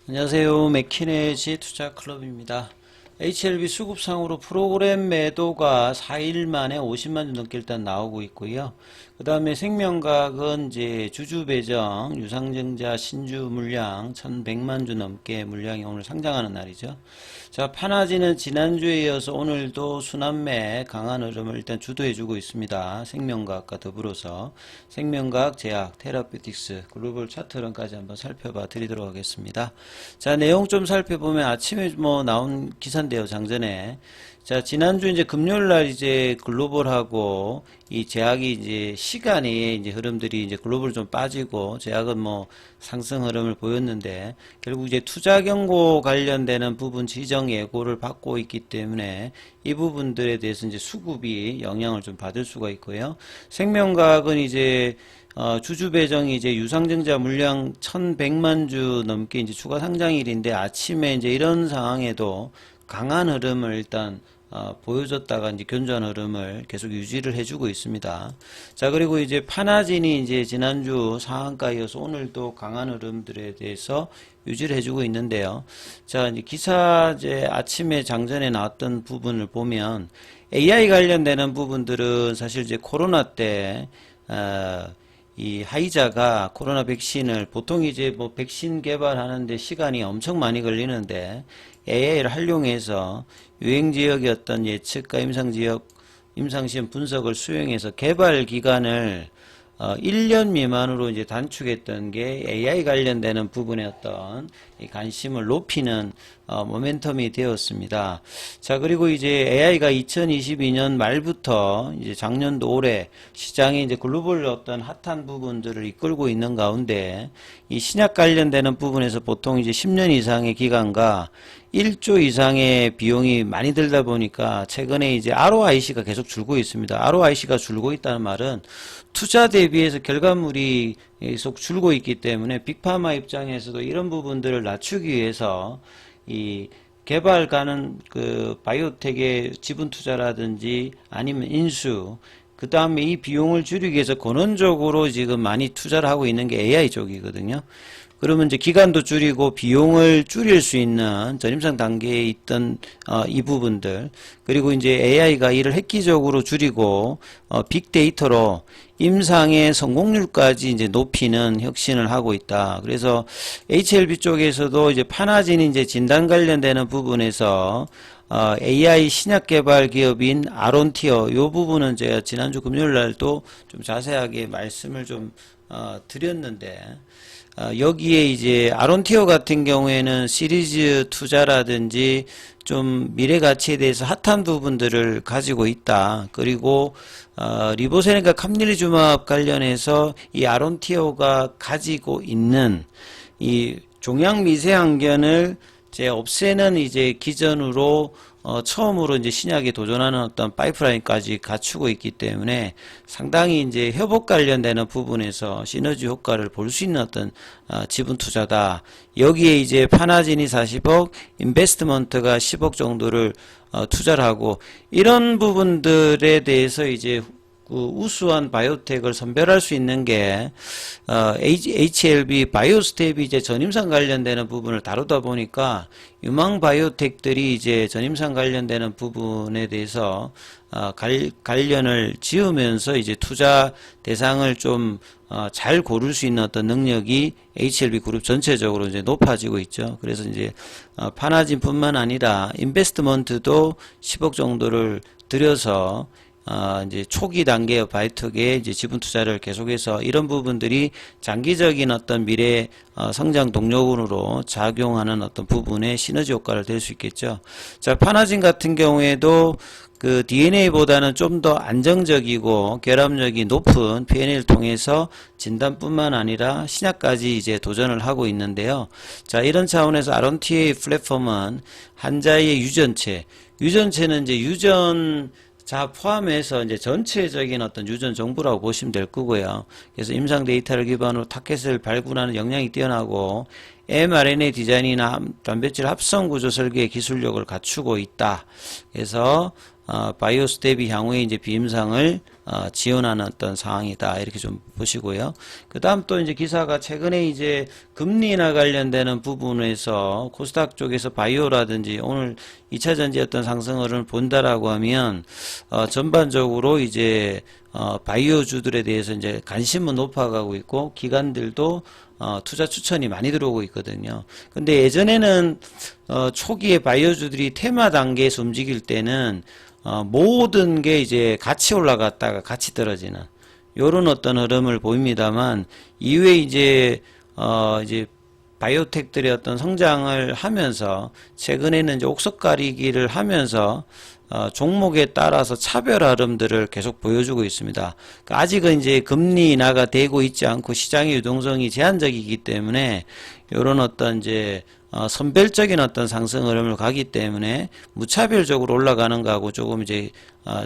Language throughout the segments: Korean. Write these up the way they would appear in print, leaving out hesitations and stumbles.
안녕하세요. 맥키네지 투자클럽입니다. HLB 수급상으로 프로그램 매도가 4일 만에 50만 주 넘게 일단 나오고 있고요. 그 다음에 생명각은 이제 주주 배정, 유상증자 신주 물량 1100만 주 넘게 물량이 오늘 상장하는 날이죠. 자, 파나지는 지난주에 이어서 오늘도 순환매 강한 흐름을 일단 주도해주고 있습니다. 생명각과 더불어서 생명각, 제약, 테라피틱스, 글로벌 차트 흐름까지 한번 살펴봐 드리도록 하겠습니다. 자, 내용 좀 살펴보면 아침에 뭐 나온 기사인데요, 장전에. 자, 지난주 이제 금요일 날 이제 글로벌하고 이 제약이 이제 시간이 이제 흐름들이 이제 글로벌 좀 빠지고 제약은 뭐 상승 흐름을 보였는데 결국 이제 투자 경고 관련되는 부분 지정 예고를 받고 있기 때문에 이 부분들에 대해서 이제 수급이 영향을 좀 받을 수가 있고요. 생명과학은 이제 주주 배정이 이제 유상증자 물량 1100만 주 넘게 이제 추가 상장일인데 아침에 이제 이런 상황에도 강한 흐름을 일단 보여줬다가 이제 견조한 흐름을 계속 유지를 해주고 있습니다. 자, 그리고 이제 파나진이 이제 지난주 상한가이어서 오늘도 강한 흐름들에 대해서 유지를 해주고 있는데요. 자, 이제 기사 이제 아침에 장전에 나왔던 부분을 보면 AI 관련되는 부분들은 사실 이제 코로나 때 이 화이자가 코로나 백신을 보통 이제 뭐 백신 개발하는데 시간이 엄청 많이 걸리는데 AI를 활용해서 유행 지역의 어떤 예측과 임상 지역 임상시험 분석을 수행해서 개발 기간을 1년 미만으로 이제 단축했던 게 AI 관련되는 부분의 어떤 이 관심을 높이는 모멘텀이 되었습니다. 자, 그리고 이제 AI가 2022년 말부터 이제 작년도 올해 시장에 이제 글로벌 어떤 핫한 부분들을 이끌고 있는 가운데 이 신약 관련되는 부분에서 보통 이제 10년 이상의 기간과 1조 이상의 비용이 많이 들다 보니까 최근에 이제 ROIC가 계속 줄고 있습니다. ROIC가 줄고 있다는 말은 투자 대비해서 결과물이 계속 줄고 있기 때문에 빅파마 입장에서도 이런 부분들을 낮추기 위해서 이 개발 가는 그 바이오텍의 지분 투자라든지 아니면 인수 그 다음에 이 비용을 줄이기 위해서 근원적으로 지금 많이 투자를 하고 있는 게 AI 쪽이거든요. 그러면 이제 기간도 줄이고 비용을 줄일 수 있는 전임상 단계에 있던 이 부분들 그리고 이제 AI가 이를 획기적으로 줄이고 빅데이터로 임상의 성공률까지 이제 높이는 혁신을 하고 있다. 그래서 HLB 쪽에서도 이제 파나진이 이제 진단 관련되는 부분에서 AI 신약 개발 기업인 아론티어 이 부분은 제가 지난주 금요일 날도 좀 자세하게 말씀을 좀 드렸는데 여기에 이제 아론티어 같은 경우에는 시리즈 투자라든지 좀 미래 가치에 대해서 핫한 부분들을 가지고 있다. 그리고 리보세렌과 캄릴리주맙 관련해서 이 아론티어가 가지고 있는 이 종양 미세항견을 이제 없애는 이제 기전으로 처음으로 이제 신약에 도전하는 어떤 파이프라인까지 갖추고 있기 때문에 상당히 이제 협업 관련되는 부분에서 시너지 효과를 볼 수 있는 어떤 지분 투자다. 여기에 이제 파나진이 40억, 인베스트먼트가 10억 정도를 투자를 하고 이런 부분들에 대해서 이제 그 우수한 바이오텍을 선별할 수 있는 게 HLB 바이오스텝이 이제 전임상 관련되는 부분을 다루다 보니까 유망 바이오텍들이 이제 전임상 관련되는 부분에 대해서 관련을 지으면서 이제 투자 대상을 좀 잘 고를 수 있는 어떤 능력이 HLB 그룹 전체적으로 이제 높아지고 있죠. 그래서 이제 파나진뿐만 아니라 인베스트먼트도 10억 정도를 들여서 이제 초기 단계의 바이오텍에 이제 지분 투자를 계속해서 이런 부분들이 장기적인 어떤 미래 성장 동력으로 작용하는 어떤 부분에 시너지 효과를 낼 수 있겠죠. 자, 파나진 같은 경우에도 그 DNA보다는 좀 더 안정적이고 결합력이 높은 PNA를 통해서 진단뿐만 아니라 신약까지 이제 도전을 하고 있는데요. 자, 이런 차원에서 아론티의 플랫폼은 한자의 유전체는 이제 유전 자 포함해서 이제 전체적인 어떤 유전 정보라고 보시면 될 거고요. 그래서 임상 데이터를 기반으로 타켓을 발굴하는 역량이 뛰어나고 mRNA 디자인이나 단백질 합성 구조 설계 기술력을 갖추고 있다. 그래서 바이오스 대비 향후에 이제 비임상을 지원하는 어떤 상황이다. 이렇게 좀 보시고요. 그 다음 또 이제 기사가 최근에 이제 금리나 관련되는 부분에서 코스닥 쪽에서 바이오라든지 오늘 2차 전지 어떤 상승을 본다라고 하면, 전반적으로 이제, 바이오주들에 대해서 이제 관심은 높아가고 있고, 기관들도 투자 추천이 많이 들어오고 있거든요. 근데 예전에는 초기에 바이오주들이 테마 단계에서 움직일 때는 모든 게 이제 같이 올라갔다가 같이 떨어지는 요런 어떤 흐름을 보입니다만, 이후에 이제 바이오텍들의 어떤 성장을 하면서 최근에는 이제 옥석 가리기를 하면서 종목에 따라서 차별 흐름들을 계속 보여주고 있습니다. 그러니까 아직은 이제 금리 인하가 되고 있지 않고 시장의 유동성이 제한적이기 때문에 이런 어떤 이제 선별적인 어떤 상승 흐름을 가기 때문에 무차별적으로 올라가는 거하고 조금 이제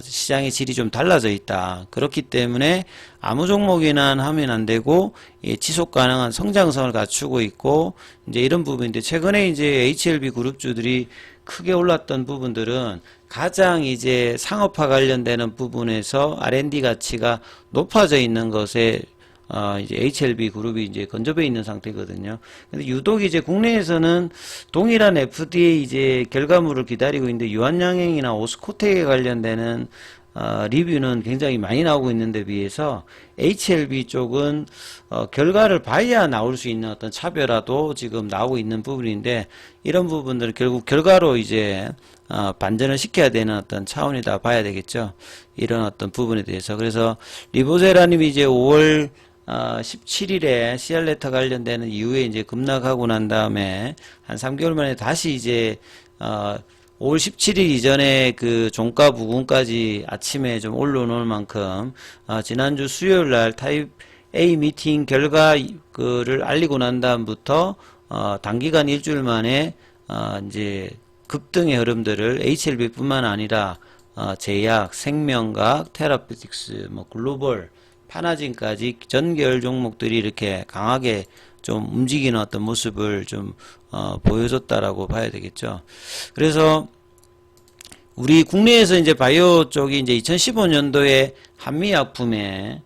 시장의 질이 좀 달라져 있다. 그렇기 때문에 아무 종목이나 하면 안 되고 지속 가능한 성장성을 갖추고 있고 이제 이런 부분인데, 최근에 이제 HLB 그룹주들이 크게 올랐던 부분들은 가장 이제 상업화 관련되는 부분에서 R&D 가치가 높아져 있는 것에 이제 HLB 그룹이 이제 건조해 있는 상태거든요. 근데 유독 이제 국내에서는 동일한 FDA 이제 결과물을 기다리고 있는데, 유한양행이나 오스코텍에 관련되는 리뷰는 굉장히 많이 나오고 있는데 비해서 HLB 쪽은 결과를 봐야 나올 수 있는 어떤 차별화도 지금 나오고 있는 부분인데, 이런 부분들은 결국 결과로 이제 반전을 시켜야 되는 어떤 차원이다 봐야 되겠죠. 이런 어떤 부분에 대해서. 그래서 리보세라님이 이제 5월 17일에 CR레터 관련되는 이후에 이제 급락하고 난 다음에 한 3개월 만에 다시 이제 5월 17일 이전에 그 종가 부근까지 아침에 좀 올라올 만큼 지난주 수요일 날 타입 A 미팅 결과를 알리고 난 다음부터 단기간 일주일 만에 이제 급등의 흐름들을 HLB뿐만 아니라 제약, 생명과학, 테라피틱스, 뭐 글로벌, 파나진까지 전 계열 종목들이 이렇게 강하게 좀 움직이는 어떤 모습을 좀 보여줬다라고 봐야 되겠죠. 그래서 우리 국내에서 이제 바이오 쪽이 이제 2015년도에 한미약품에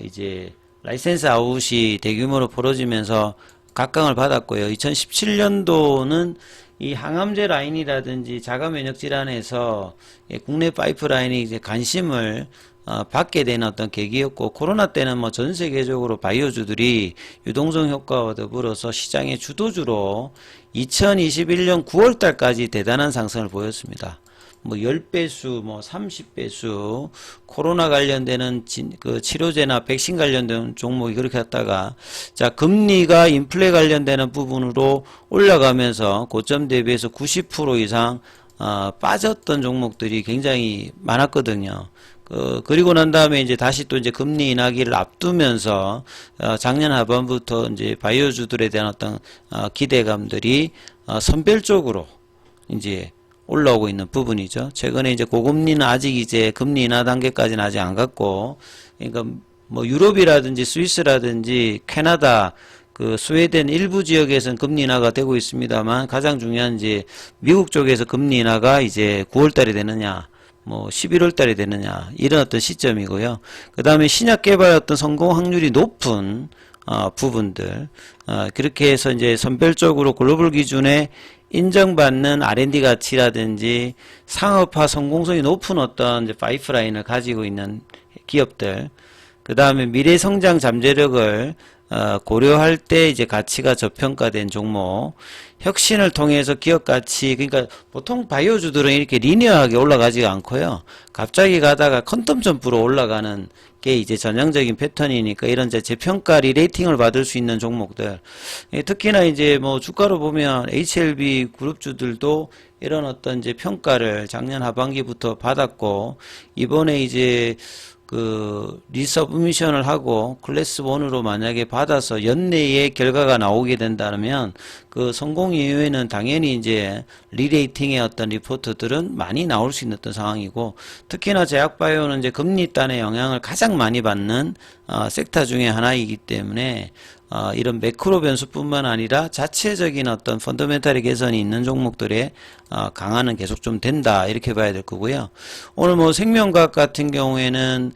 이제 라이센스 아웃이 대규모로 벌어지면서 각광을 받았고요. 2017년도는 이 항암제 라인이라든지 자가 면역 질환에서 국내 파이프라인이 이제 관심을 받게 되는 어떤 계기였고, 코로나 때는 뭐 전 세계적으로 바이오주들이 유동성 효과와 더불어서 시장의 주도주로 2021년 9월 달까지 대단한 상승을 보였습니다. 뭐 10배수, 뭐 30배수, 코로나 관련되는 그 치료제나 백신 관련된 종목이 그렇게 했다가, 자, 금리가 인플레 관련되는 부분으로 올라가면서 고점 대비해서 90% 이상 빠졌던 종목들이 굉장히 많았거든요. 그리고 난 다음에 이제 다시 또 이제 금리 인하기를 앞두면서 작년 하반부터 이제 바이오주들에 대한 어떤 기대감들이 선별적으로 이제 올라오고 있는 부분이죠. 최근에 이제 고금리는 아직 이제 금리 인하 단계까지는 아직 안 갔고, 그러니까 뭐 유럽이라든지 스위스라든지 캐나다, 그 스웨덴 일부 지역에서는 금리 인하가 되고 있습니다만, 가장 중요한 이제 미국 쪽에서 금리 인하가 이제 9월 달에 되느냐, 뭐 11월 달에 되느냐, 이런 어떤 시점이고요. 그 다음에 신약 개발 어떤 성공 확률이 높은 부분들, 그렇게 해서 이제 선별적으로 글로벌 기준에 인정받는 R&D 가치라든지 상업화 성공성이 높은 어떤 이제 파이프라인을 가지고 있는 기업들, 그 다음에 미래 성장 잠재력을 고려할 때 이제 가치가 저평가된 종목, 혁신을 통해서 기업 가치, 그러니까 보통 바이오주들은 이렇게 리니어하게 올라가지가 않고요. 갑자기 가다가 퀀텀 점프로 올라가는 게 이제 전형적인 패턴이니까, 이런 이제 재평가 리레이팅을 받을 수 있는 종목들, 특히나 이제 뭐 주가로 보면 HLB 그룹주들도 이런 어떤 이제 평가를 작년 하반기부터 받았고, 이번에 이제 그 리서브미션을 하고 클래스 1으로 만약에 받아서 연내에 결과가 나오게 된다면, 그 성공 이후에는 당연히 이제 리레이팅의 어떤 리포트들은 많이 나올 수 있는 어떤 상황이고, 특히나 제약바이오는 이제 금리 단의 영향을 가장 많이 받는 섹터 중에 하나이기 때문에 이런 매크로 변수뿐만 아니라 자체적인 어떤 펀더멘탈의 개선이 있는 종목들의 강화는 계속 좀 된다 이렇게 봐야 될 거고요. 오늘 뭐 생명과학 같은 경우에는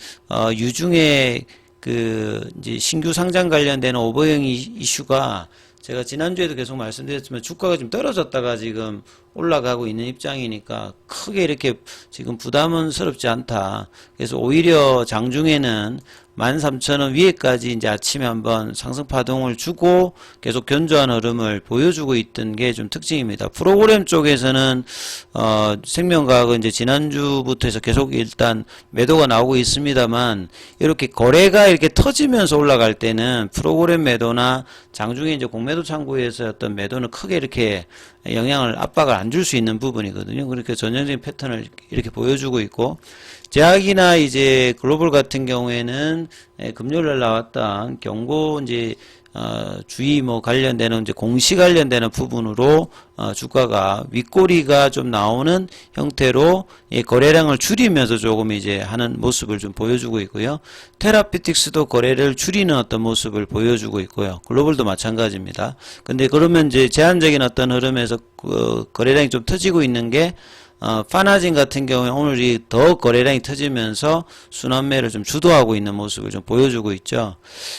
유중에 그 이제 신규 상장 관련되는 오버형 이슈가 제가 지난주에도 계속 말씀드렸지만 주가가 좀 떨어졌다가 지금 올라가고 있는 입장이니까 크게 이렇게 지금 부담스럽지 않다. 그래서 오히려 장중에는 13,000원 위에까지 이제 아침에 한번 상승 파동을 주고 계속 견조한 흐름을 보여주고 있던 게 좀 특징입니다. 프로그램 쪽에서는 생명과학은 이제 지난주부터 해서 계속 일단 매도가 나오고 있습니다만 이렇게 거래가 이렇게 터지면서 올라갈 때는 프로그램 매도나 장중에 이제 공매도 창구에서 어떤 매도는 크게 이렇게 영향을 압박을 안 줄 수 있는 부분이거든요. 그러니까 전형적인 패턴을 이렇게 보여주고 있고 제약이나 이제 글로벌 같은 경우에는 금요일날 나왔던 경고 이제 주의 뭐 관련되는 이제 공시 관련되는 부분으로 주가가 윗꼬리가 좀 나오는 형태로 거래량을 줄이면서 조금 이제 하는 모습을 좀 보여주고 있고요. 테라피틱스도 거래를 줄이는 어떤 모습을 보여주고 있고요. 글로벌도 마찬가지입니다. 근데 그러면 이제 제한적인 어떤 흐름에서 거래량이 좀 터지고 있는 게 파나진 같은 경우에 오늘이 더 거래량이 터지면서 순환매를 좀 주도하고 있는 모습을 좀 보여주고 있죠.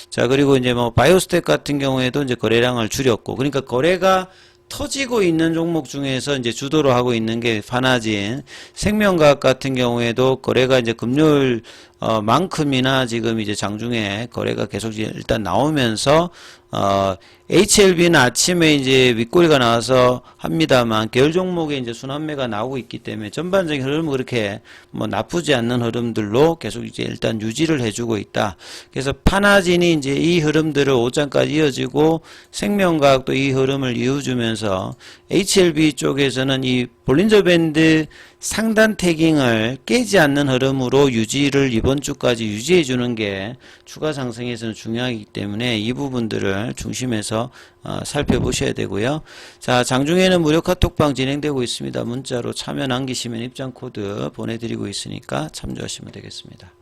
자, 그리고 이제 뭐 바이오스텍 같은 경우에도 이제 거래량을 줄였고, 그러니까 거래가 터지고 있는 종목 중에서 이제 주도를 하고 있는 게 파나진, 생명과학 같은 경우에도 거래가 이제 금요일 만큼이나 지금 이제 장중에 거래가 계속 일단 나오면서 HLB는 아침에 이제 윗꼬리가 나와서 합니다만 계열 종목에 이제 순환매가 나오고 있기 때문에 전반적인 흐름은 그렇게 뭐 나쁘지 않는 흐름들로 계속 이제 일단 유지를 해주고 있다. 그래서 파나진이 이제 이 흐름들을 오장까지 이어지고 생명과학도 이 흐름을 이어주면서 HLB 쪽에서는 이 볼린저 밴드 상단 태깅을 깨지 않는 흐름으로 유지를 이번 주까지 유지해 주는 게 추가 상승에서는 중요하기 때문에 이 부분들을 중심해서 살펴보셔야 되고요. 자, 장중에는 무료 카톡방 진행되고 있습니다. 문자로 참여 남기시면 입장 코드 보내드리고 있으니까 참조하시면 되겠습니다.